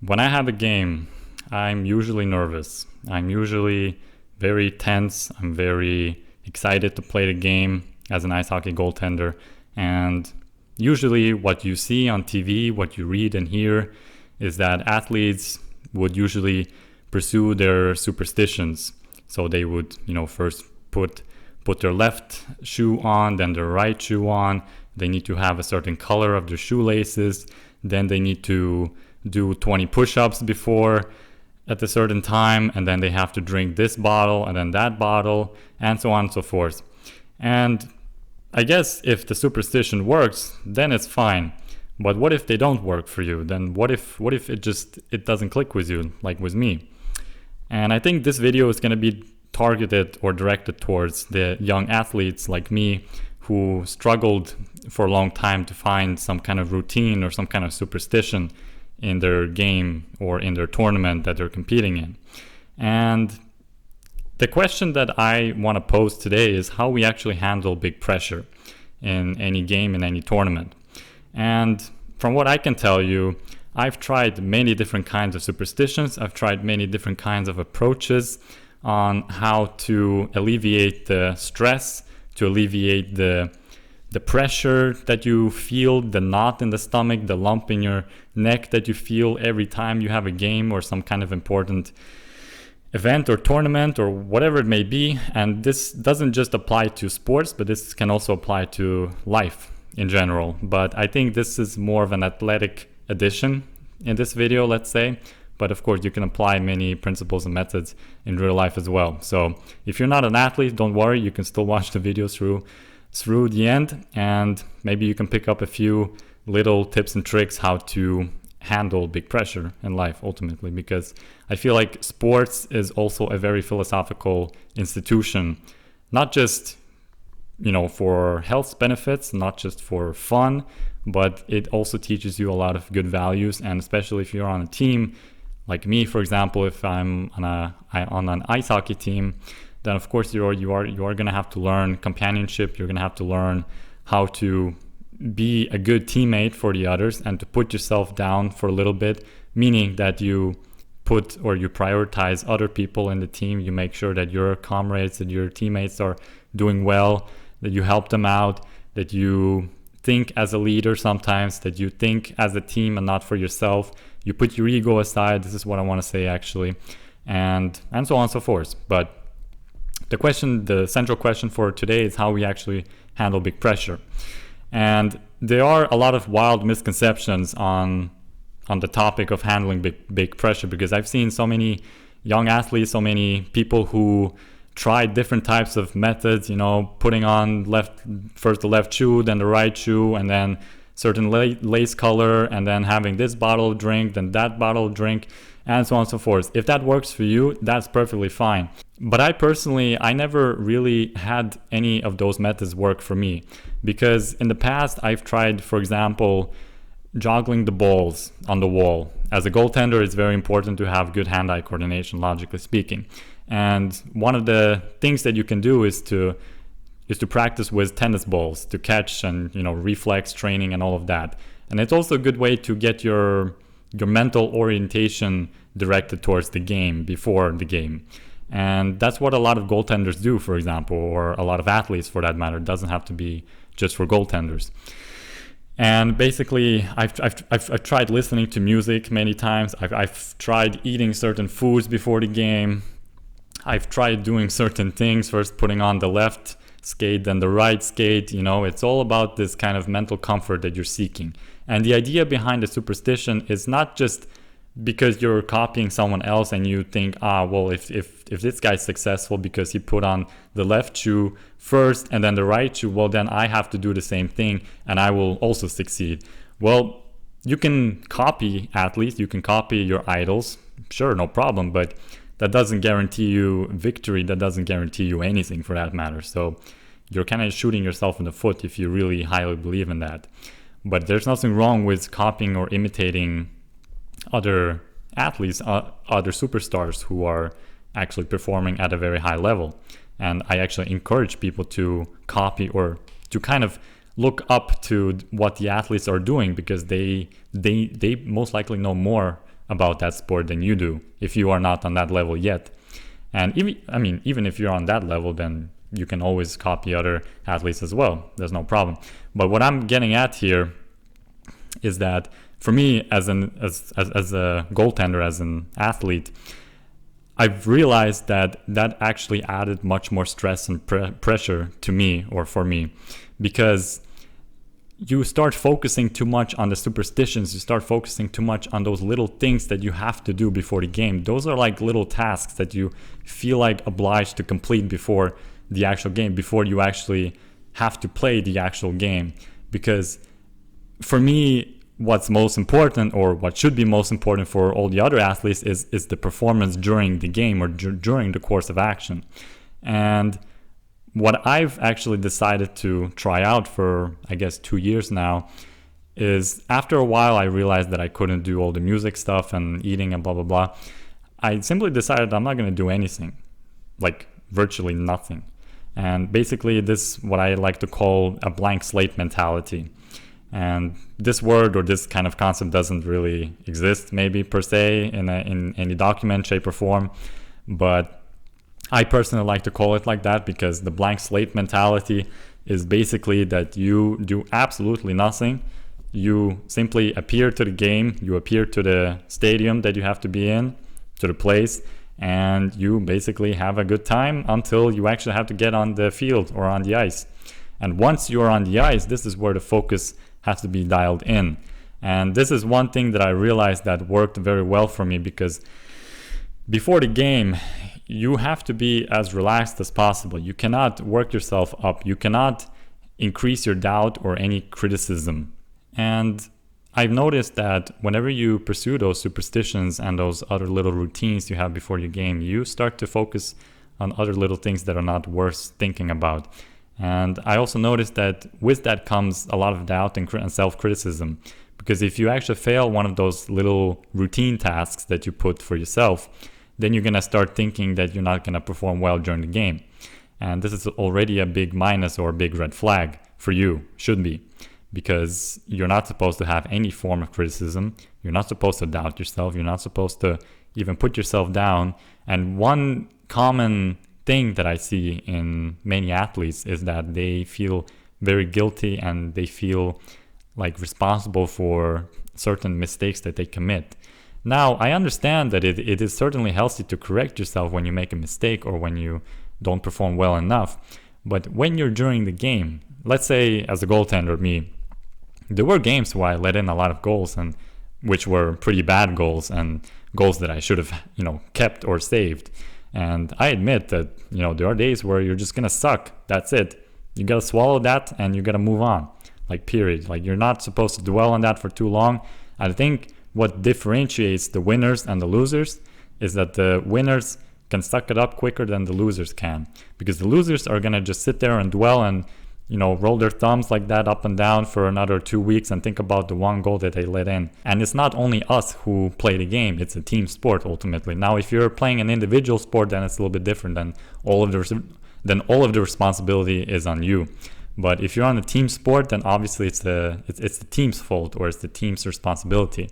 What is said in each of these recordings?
When I have a game, I'm usually nervous. I'm usually very tense. I'm very excited to play the game as an ice hockey goaltender. And usually what you see on TV, what you read and hear, is that athletes would usually pursue their superstitions. So they would, first put their left shoe on, then their right shoe on. They need to have a certain color of their shoelaces. Then they need to do 20 push-ups before at a certain time, and then they have to drink this bottle and then that bottle, and so on and so forth. And I guess if the superstition works, then it's fine. But what if they don't work for you? Then what if it doesn't click with you, like with me? And I think this video is going to be targeted or directed towards the young athletes like me who struggled for a long time to find some kind of routine or some kind of superstition in their game or in their tournament that they're competing in. And the question that I want to pose today is how we actually handle big pressure in any game, in any tournament. And from what I can tell you, I've tried many different kinds of superstitions. I've tried many different kinds of approaches on how to alleviate the stress, to alleviate the pressure that you feel, the knot in the stomach, the lump in your neck that you feel every time you have a game or some kind of important event or tournament or whatever it may be. And this doesn't just apply to sports, but this can also apply to life in general. But I think this is more of an athletic addition in this video, let's say. But of course, you can apply many principles and methods in real life as well. So if you're not an athlete, don't worry, you can still watch the video through the end, and maybe you can pick up a few little tips and tricks how to handle big pressure in life ultimately, because I feel like sports is also a very philosophical institution, not just for health benefits, not just for fun, but it also teaches you a lot of good values. And especially if you're on a team like me, for example, if I'm on an ice hockey team, then of course you are going to have to learn companionship. You're going to have to learn how to be a good teammate for the others and to put yourself down for a little bit, meaning that you prioritize other people in the team. You make sure that your comrades, that your teammates are doing well, that you help them out, that you think as a leader sometimes, that you think as a team and not for yourself. You put your ego aside. This is what I want to say actually, and so on and so forth. But the central question for today is how we actually handle big pressure. And there are a lot of wild misconceptions on the topic of handling big pressure, because I've seen so many young athletes, so many people who tried different types of methods, putting on first the left shoe, then the right shoe, and then certain lace color, and then having this bottle of drink, then that bottle of drink, and so on and so forth. If that works for you, that's perfectly fine. But I never really had any of those methods work for me, because in the past I've tried, for example, joggling the balls on the wall. As a goaltender, it's very important to have good hand-eye coordination, logically speaking. And one of the things that you can do is to practice with tennis balls, to catch and reflex training and all of that. And it's also a good way to get your mental orientation directed towards the game before the game. And that's what a lot of goaltenders do, for example, or a lot of athletes for that matter. It doesn't have to be just for goaltenders. And basically, I've tried listening to music many times. I've tried eating certain foods before the game. I've tried doing certain things, first putting on the left skate, then the right skate. It's all about this kind of mental comfort that you're seeking. And the idea behind the superstition is not just because you're copying someone else and you think, well, if this guy's successful because he put on the left shoe first and then the right shoe, well, then I have to do the same thing and I will also succeed. Well, you can copy athletes, you can copy your idols, sure, no problem, but that doesn't guarantee you victory, that doesn't guarantee you anything for that matter. So you're kind of shooting yourself in the foot if you really highly believe in that. But there's nothing wrong with copying or imitating other athletes, other superstars who are actually performing at a very high level. And I actually encourage people to copy or to kind of look up to what the athletes are doing, because they most likely know more about that sport than you do if you are not on that level yet. And even if you're on that level, then you can always copy other athletes as well. There's no problem. But what I'm getting at here is that for me, as a goaltender, as an athlete, I've realized that actually added much more stress and pressure to me, or for me, because you start focusing too much on the superstitions. You start focusing too much on those little things that you have to do before the game. Those are like little tasks that you feel like obliged to complete before the actual game, before you actually have to play the actual game. Because for me, what's most important, or what should be most important for all the other athletes, is the performance during the game, or during the course of action. And what I've actually decided to try out for, I guess, 2 years now, is after a while I realized that I couldn't do all the music stuff and eating and blah blah blah. I simply decided I'm not going to do anything, like virtually nothing. And basically this what I like to call a blank slate mentality. And this word, or this kind of concept, doesn't really exist maybe per se in any document, shape or form, but I personally like to call it like that, because the blank slate mentality is basically that you do absolutely nothing. You simply appear to the game, you appear to the stadium that you have to be in, to the place, and you basically have a good time until you actually have to get on the field or on the ice. And once you're on the ice, this is where the focus has to be dialed in. And this is one thing that I realized that worked very well for me, because before the game, you have to be as relaxed as possible. You cannot work yourself up. You cannot increase your doubt or any criticism. And I've noticed that whenever you pursue those superstitions and those other little routines you have before your game, you start to focus on other little things that are not worth thinking about. And I also noticed that with that comes a lot of doubt and self-criticism, because if you actually fail one of those little routine tasks that you put for yourself, then you're going to start thinking that you're not going to perform well during the game. And this is already a big minus, or a big red flag for you, should be, because you're not supposed to have any form of criticism. You're not supposed to doubt yourself. You're not supposed to even put yourself down. And one common thing that I see in many athletes is that they feel very guilty, and they feel like responsible for certain mistakes that they commit. Now, I understand that it is certainly healthy to correct yourself when you make a mistake or when you don't perform well enough. But when you're during the game, let's say as a goaltender, me, there were games where I let in a lot of goals, and which were pretty bad goals, and goals that I should have, kept or saved. And I admit that, there are days where you're just going to suck. That's it. You got to swallow that, and you got to move on. Like, period. Like, you're not supposed to dwell on that for too long. I think what differentiates the winners and the losers is that the winners can suck it up quicker than the losers can. Because the losers are going to just sit there and dwell and, roll their thumbs like that up and down for another 2 weeks and think about the one goal that they let in. And it's not only us who play the game, it's a team sport ultimately. Now, if you're playing an individual sport, then it's a little bit different, then all of the responsibility is on you. But if you're on a team sport, then obviously it's the team's fault, or it's the team's responsibility.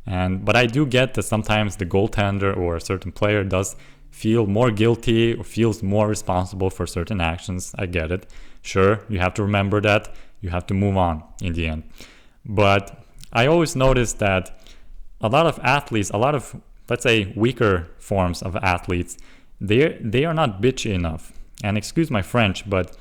But I do get that sometimes the goaltender or a certain player does feel more guilty or feels more responsible for certain actions. I get it. Sure, you have to remember that. You have to move on in the end. But I always notice that a lot of athletes, a lot of, let's say, weaker forms of athletes, they are not bitchy enough. And excuse my French, but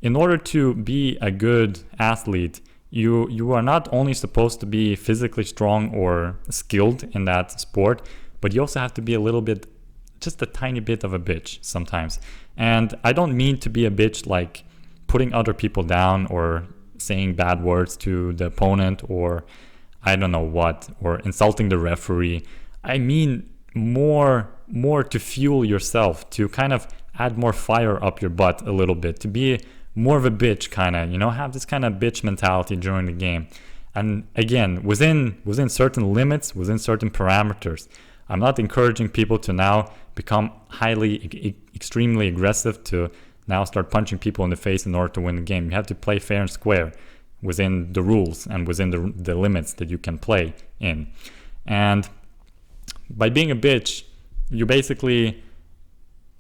in order to be a good athlete, you are not only supposed to be physically strong or skilled in that sport, but you also have to be a little bit, just a tiny bit of a bitch sometimes. And I don't mean to be a bitch like putting other people down or saying bad words to the opponent, or I don't know what, or insulting the referee. I mean more to fuel yourself, to kind of add more fire up your butt a little bit, to be more of a bitch, kind of, have this kind of bitch mentality during the game. And again, within certain limits, within certain parameters. I'm not encouraging people to now become extremely aggressive, to now start punching people in the face in order to win the game. You have to play fair and square within the rules and within the limits that you can play in. And by being a bitch, you basically,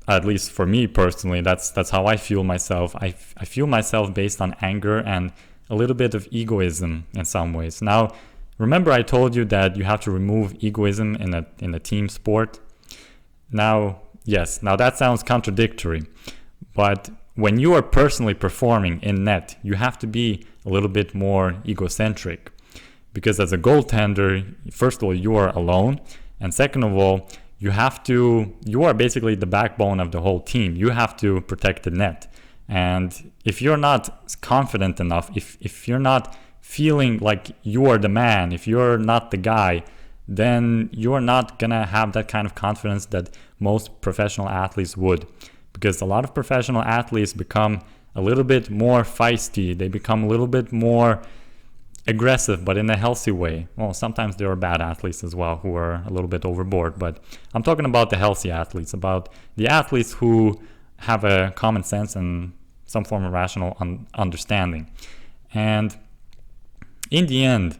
at least for me personally, that's how I fuel myself. I fuel myself based on anger and a little bit of egoism in some ways. Now, remember I told you that you have to remove egoism in a team sport? Now, yes, now that sounds contradictory, but when you are personally performing in net, you have to be a little bit more egocentric, because as a goaltender, first of all, you are alone, and second of all, you are basically the backbone of the whole team. You have to protect the net. And if you're not confident enough, if you're not feeling like you are the man, if you're not the guy, then you're not gonna have that kind of confidence that most professional athletes would. Because a lot of professional athletes become a little bit more feisty, they become a little bit more aggressive, but in a healthy way. Well, sometimes there are bad athletes as well who are a little bit overboard, but I'm talking about the healthy athletes, about the athletes who have a common sense and some form of rational understanding. And in the end,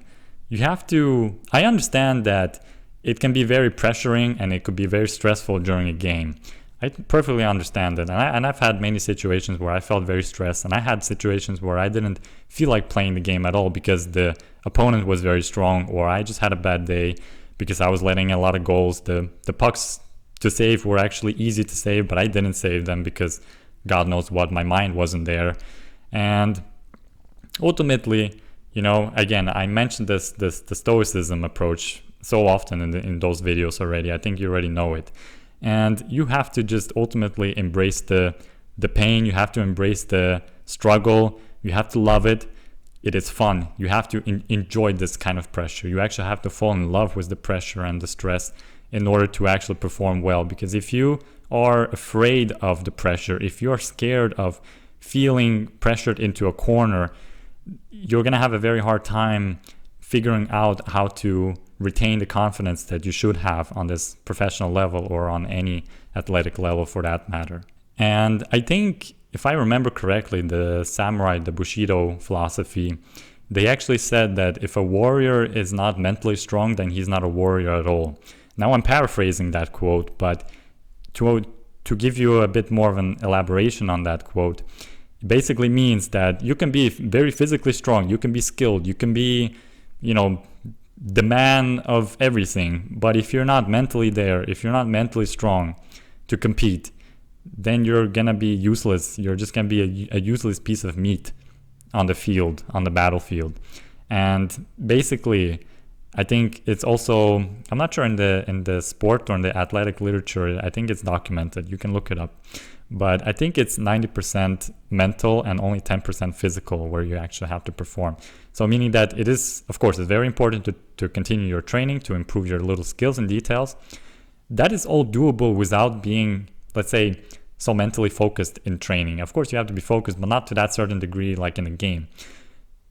I understand that it can be very pressuring and it could be very stressful during a game. I perfectly understand it. And I've had many situations where I felt very stressed, and I had situations where I didn't feel like playing the game at all because the opponent was very strong, or I just had a bad day because I was letting a lot of goals. The pucks to save were actually easy to save, but I didn't save them because God knows what, my mind wasn't there. And ultimately, again, I mentioned the stoicism approach so often in those videos already. I think you already know it. And you have to just ultimately embrace the pain. You have to embrace the struggle. You have to love it. It is fun. You have to enjoy this kind of pressure. You actually have to fall in love with the pressure and the stress in order to actually perform well. Because if you are afraid of the pressure, if you're scared of feeling pressured into a corner, you're going to have a very hard time figuring out how to retain the confidence that you should have on this professional level or on any athletic level for that matter. And I think, if I remember correctly, the samurai, the Bushido philosophy, they actually said that if a warrior is not mentally strong, then he's not a warrior at all. Now I'm paraphrasing that quote, but to give you a bit more of an elaboration on that quote, it basically means that you can be very physically strong, you can be skilled, you can be, the man of everything, but if you're not mentally there, if you're not mentally strong to compete, then you're gonna be useless. You're just gonna be a useless piece of meat on the field, on the battlefield. And basically, I think it's also, I'm not sure in the sport or in the athletic literature, I think it's documented, you can look it up, but I think it's 90% mental and only 10% physical where you actually have to perform. So meaning that it is, of course, it's very important to continue your training, to improve your little skills and details. That is all doable without being, let's say, so mentally focused in training. Of course, you have to be focused, but not to that certain degree like in a game.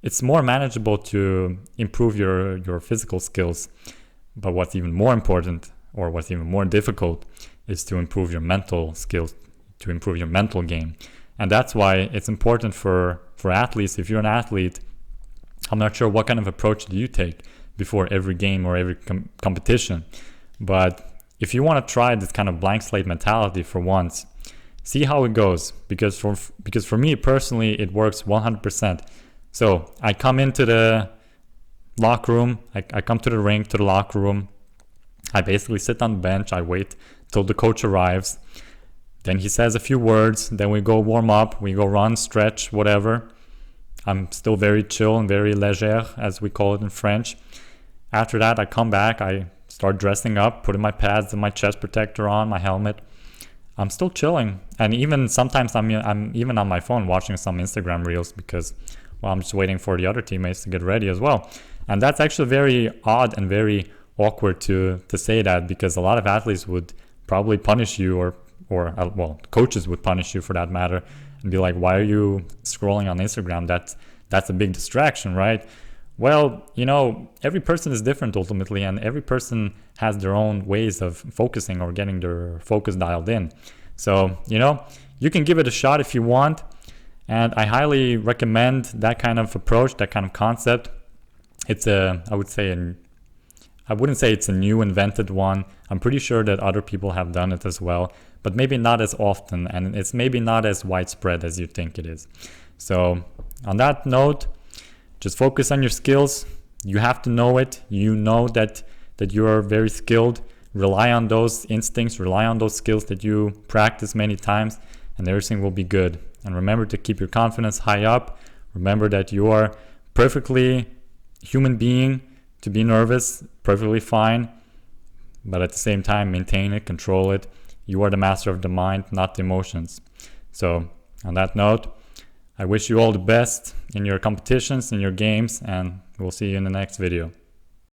It's more manageable to improve your physical skills. But what's even more important, or what's even more difficult, is to improve your mental skills, to improve your mental game. And that's why it's important for athletes. If you're an athlete, I'm not sure what kind of approach do you take before every game or every competition. But if you want to try this kind of blank slate mentality for once, see how it goes. Because for me personally, it works 100%. So I come into the locker room, I come to the rink, to the locker room. I basically sit on the bench, I wait till the coach arrives. Then he says a few words, then we go warm up, we go run, stretch, whatever. I'm still very chill and very léger, as we call it in French. After that, I come back, I start dressing up, putting my pads and my chest protector on, my helmet. I'm still chilling. And even sometimes I'm even on my phone watching some Instagram reels because, well, I'm just waiting for the other teammates to get ready as well. And that's actually very odd and very awkward to say that, because a lot of athletes would probably punish you or coaches would punish you for that matter and be like, why are you scrolling on Instagram? That's a big distraction, right? Well, every person is different ultimately, and every person has their own ways of focusing or getting their focus dialed in. So, you can give it a shot if you want. And I highly recommend that kind of approach, that kind of concept. It's I wouldn't say it's a new invented one. I'm pretty sure that other people have done it as well, but maybe not as often, and it's maybe not as widespread as you think it is. So on that note, just focus on your skills. You have to know it. You know that you are very skilled. Rely on those instincts, rely on those skills that you practice many times, and everything will be good. And remember to keep your confidence high up. Remember that you are perfectly human being to be nervous, perfectly fine, but at the same time, maintain it, control it. You are the master of the mind, not the emotions. So on that note, I wish you all the best in your competitions, in your games, and we'll see you in the next video.